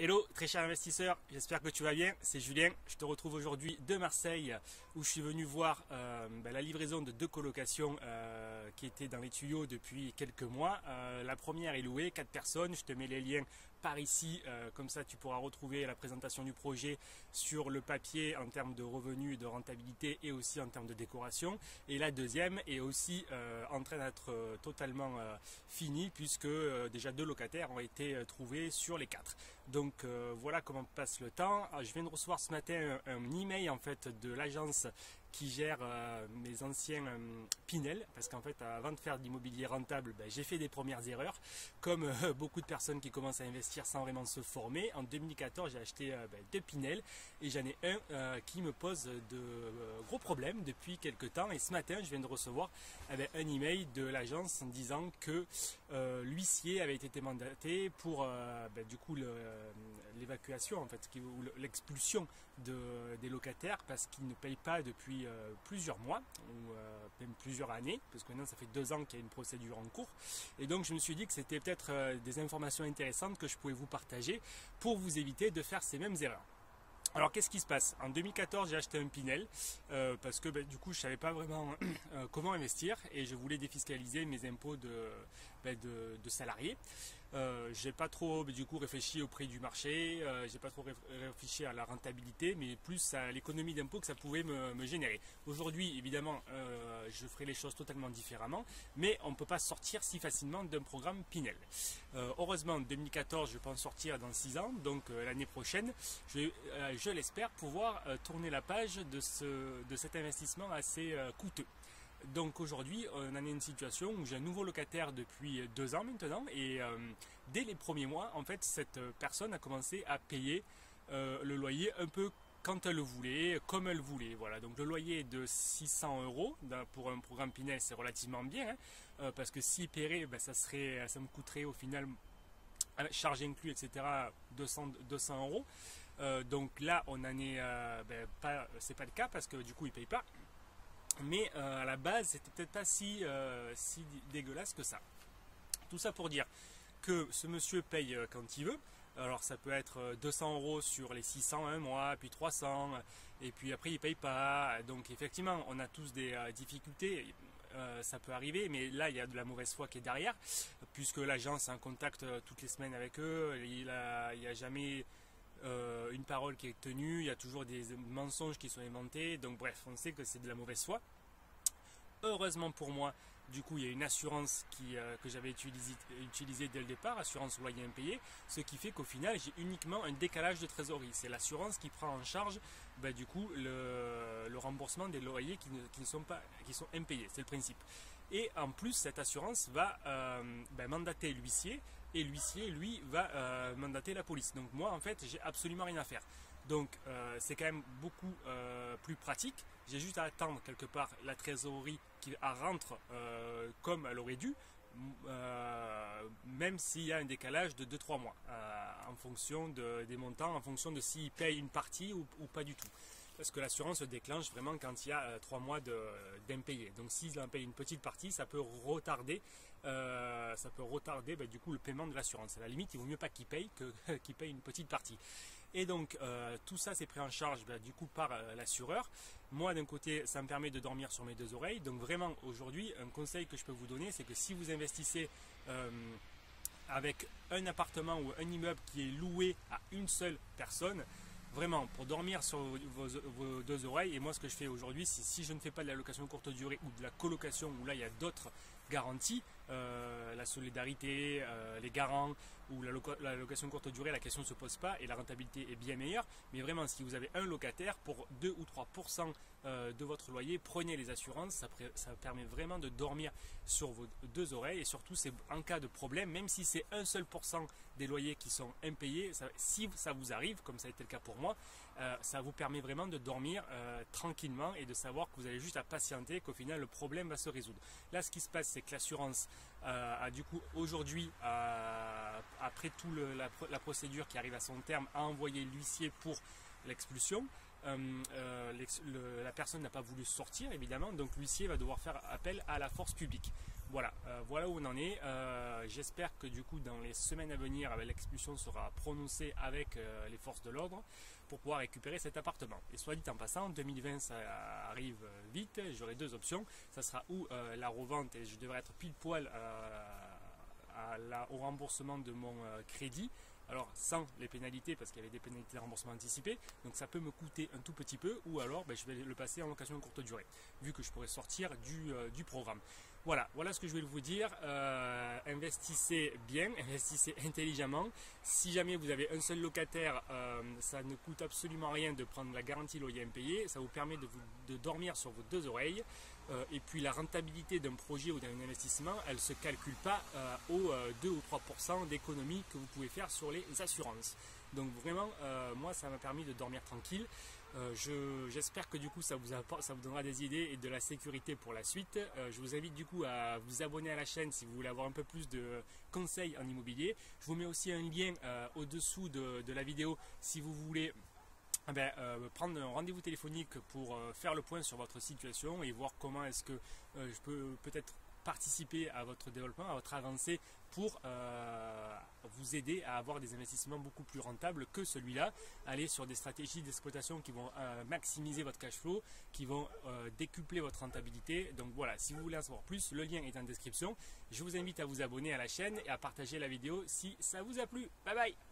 Hello très cher investisseur, j'espère que tu vas bien, c'est Julien, je te retrouve aujourd'hui de Marseille où je suis venu voir la livraison de deux colocations qui étaient dans les tuyaux depuis quelques mois. La première est louée, 4 personnes, je te mets les liens par ici, comme ça tu pourras retrouver la présentation du projet sur le papier en termes de revenus, de rentabilité et aussi en termes de décoration. Et la deuxième est aussi en train d'être totalement finie puisque déjà 2 locataires ont été trouvés sur les 4. Donc voilà comment passe le temps. Je viens de recevoir ce matin un email en fait de l'agence qui gère mes anciens Pinel, parce qu'en fait avant de faire de l'immobilier rentable, j'ai fait des premières erreurs comme beaucoup de personnes qui commencent à investir sans vraiment se former. En 2014 j'ai acheté 2 Pinel et j'en ai un qui me pose de gros problèmes depuis quelques temps, et ce matin je viens de recevoir un email de l'agence en disant que l'huissier avait été mandaté pour du coup l'évacuation en fait, ou l'expulsion des locataires parce qu'ils ne payent pas depuis plusieurs mois ou même plusieurs années, parce que maintenant ça fait 2 ans qu'il y a une procédure en cours. Et donc je me suis dit que c'était peut-être des informations intéressantes que je pouvais vous partager pour vous éviter de faire ces mêmes erreurs. Alors qu'est-ce qui se passe? En 2014 j'ai acheté un Pinel parce que du coup je ne savais pas vraiment comment investir et je voulais défiscaliser mes impôts de salariés. J'ai pas trop du coup réfléchi au prix du marché, j'ai pas trop réfléchi à la rentabilité, mais plus à l'économie d'impôt que ça pouvait me générer. Aujourd'hui évidemment je ferai les choses totalement différemment, mais on ne peut pas sortir si facilement d'un programme Pinel. Heureusement en 2014 je peux en sortir dans 6 ans, donc l'année prochaine je l'espère pouvoir tourner la page de cet investissement assez coûteux. Donc aujourd'hui on en est une situation où j'ai un nouveau locataire depuis 2 ans maintenant, et dès les premiers mois en fait cette personne a commencé à payer le loyer un peu quand elle le voulait, comme elle voulait. Voilà, donc le loyer est de 600 € pour un programme Pinel, c'est relativement bien parce que s'il paierait, ça me coûterait au final, charges inclus, etc., 200 €. Donc là on en est c'est pas le cas parce que du coup il paye pas. Mais à la base c'était peut-être pas si dégueulasse que ça. Tout ça pour dire que ce monsieur paye quand il veut. Alors ça peut être 200 € sur les 600 un mois, puis 300, et puis après il paye pas. Donc effectivement on a tous des difficultés, ça peut arriver, mais là il y a de la mauvaise foi qui est derrière, puisque l'agence est en contact toutes les semaines avec eux, il n'y a jamais une parole qui est tenue, il y a toujours des mensonges qui sont inventés, donc bref, on sait que c'est de la mauvaise foi. Heureusement pour moi, du coup il y a une assurance que j'avais utilisée dès le départ, assurance loyer impayé, ce qui fait qu'au final j'ai uniquement un décalage de trésorerie. C'est l'assurance qui prend en charge du coup le remboursement des loyers qui sont impayés, c'est le principe. Et en plus cette assurance va mandater l'huissier, et l'huissier lui va mandater la police. Donc moi en fait j'ai absolument rien à faire. Donc c'est quand même beaucoup plus pratique. J'ai juste à attendre quelque part la trésorerie qui rentre comme elle aurait dû, même s'il y a un décalage de 2-3 mois en fonction des montants, en fonction de s'il paye une partie ou pas du tout. Parce que l'assurance se déclenche vraiment quand il y a 3 mois d'impayés. Donc s'il en paye une petite partie, ça peut retarder, du coup le paiement de l'assurance. À la limite, il vaut mieux pas qu'il paye que qu'il paye une petite partie. Et donc tout ça c'est pris en charge du coup par l'assureur. Moi d'un côté ça me permet de dormir sur mes 2 oreilles. Donc vraiment aujourd'hui un conseil que je peux vous donner, c'est que si vous investissez avec un appartement ou un immeuble qui est loué à une seule personne, vraiment pour dormir sur vos 2 oreilles, et moi ce que je fais aujourd'hui, c'est si je ne fais pas de la location courte durée ou de la colocation où là il y a d'autres garanties, la solidarité, les garants, ou la location courte durée, la question ne se pose pas et la rentabilité est bien meilleure. Mais vraiment si vous avez un locataire, pour 2 ou 3% de votre loyer, prenez les assurances, ça permet vraiment de dormir sur vos 2 oreilles, et surtout c'est en cas de problème, même si c'est un seul % des loyers qui sont impayés, si ça vous arrive, comme ça a été le cas pour moi, ça vous permet vraiment de dormir tranquillement et de savoir que vous avez juste à patienter, qu'au final le problème va se résoudre. Là ce qui se passe c'est que l'assurance a du coup aujourd'hui, après toute la procédure qui arrive à son terme, a envoyé l'huissier pour l'expulsion. la personne n'a pas voulu sortir évidemment, donc l'huissier va devoir faire appel à la force publique. Voilà, voilà où on en est. J'espère que du coup dans les semaines à venir, l'expulsion sera prononcée avec les forces de l'ordre pour pouvoir récupérer cet appartement. Et soit dit en passant, 2020 ça arrive vite, j'aurai deux options. Ça sera ou la revente et je devrais être pile poil au remboursement de mon crédit. Alors sans les pénalités, parce qu'il y avait des pénalités de remboursement anticipé, donc ça peut me coûter un tout petit peu, ou alors je vais le passer en location de courte durée, vu que je pourrais sortir du programme. Voilà ce que je vais vous dire. Investissez bien, investissez intelligemment. Si jamais vous avez un seul locataire, ça ne coûte absolument rien de prendre la garantie loyer impayé. Ça vous permet de dormir sur vos deux oreilles. Et puis la rentabilité d'un projet ou d'un investissement, elle ne se calcule pas aux 2 ou 3% d'économie que vous pouvez faire sur les assurances. Donc vraiment, moi ça m'a permis de dormir tranquille. J'espère que du coup ça vous donnera des idées et de la sécurité pour la suite. Je vous invite du coup à vous abonner à la chaîne si vous voulez avoir un peu plus de conseils en immobilier. Je vous mets aussi un lien au-dessous de la vidéo si vous voulez prendre un rendez-vous téléphonique pour faire le point sur votre situation et voir comment est-ce que je peux peut-être participer à votre développement, à votre avancée pour vous aider à avoir des investissements beaucoup plus rentables que celui-là. Aller sur des stratégies d'exploitation qui vont maximiser votre cash flow, qui vont décupler votre rentabilité. Donc voilà, si vous voulez en savoir plus, le lien est en description. Je vous invite à vous abonner à la chaîne et à partager la vidéo si ça vous a plu. Bye bye!